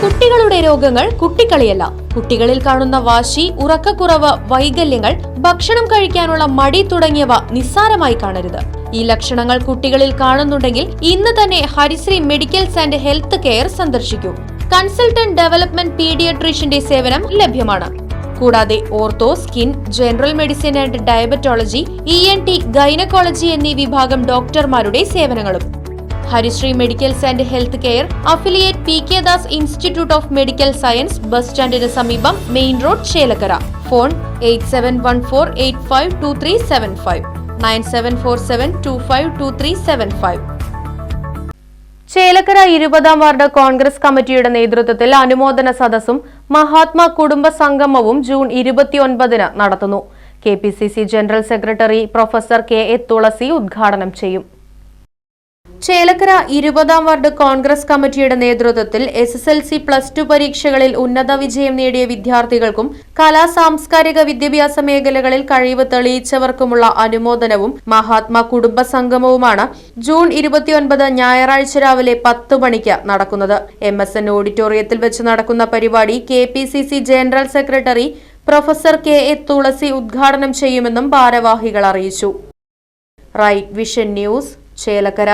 കുട്ടികളുടെ രോഗങ്ങൾ കുട്ടിക്കളിയല്ല. കുട്ടികളിൽ കാണുന്ന വാശി, ഉറക്കക്കുറവ്, വൈകല്യങ്ങൾ, ഭക്ഷണം കഴിക്കാനുള്ള മടി തുടങ്ങിയവ നിസ്സാരമായി കാണരുത്. ഈ ലക്ഷണങ്ങൾ കുട്ടികളിൽ കാണുന്നുണ്ടെങ്കിൽ ഇന്ന് തന്നെ Harisree medicals and health care സന്ദർശിക്കൂ. കൺസൾട്ടന്റ് ഡെവലപ്മെന്റ് പീഡിയാട്രീഷ്യന്റെ സേവനം ലഭ്യമാണ്. കൂടാതെ ortho, skin, general medicine and diabetology, ENT, gynaecology എന്നീ വിഭാഗം ഡോക്ടർമാരുടെ സേവനങ്ങളും. Harisree medicals and health care, affiliate PK Das institute of medical science, bus സ്റ്റാൻഡിന് സമീപം, main road, Chelakkara. Phone 8714852375 9747252375. Chelakkara 20-ാം വാർഡ് കോൺഗ്രസ് കമ്മിറ്റിയുടെ നേതൃത്വത്തിൽ അനുമോദന സദസ്സും മഹാത്മാ കുടുംബ സംഗമവും ജൂൺ 29-ന് നടത്തുന്നു. KPCC general secretary professor KA Thulasi ഉദ്ഘാടനം ചെയ്യും. ചേലക്കര 20-ാം വാർഡ് കോൺഗ്രസ് കമ്മിറ്റിയുടെ നേതൃത്വത്തിൽ SSLC +2 പരീക്ഷകളിൽ ഉന്നത വിജയം നേടിയ വിദ്യാർത്ഥികൾക്കും കലാ സാംസ്കാരിക വിദ്യാഭ്യാസ മേഖലകളിൽ കഴിവ് തെളിയിച്ചവർക്കുമുള്ള അനുമോദനവും മഹാത്മാ കുടുംബ സംഗമവുമാണ് ജൂൺ 29 ഞായറാഴ്ച രാവിലെ 10 മണിക്ക് നടക്കുന്നത്. MSN ഓഡിറ്റോറിയത്തിൽ വെച്ച് നടക്കുന്ന പരിപാടി KPCC general secretary professor KA Thulasi ഉദ്ഘാടനം ചെയ്യുമെന്നും ഭാരവാഹികൾ അറിയിച്ചു. Right vision news, Chelakkara.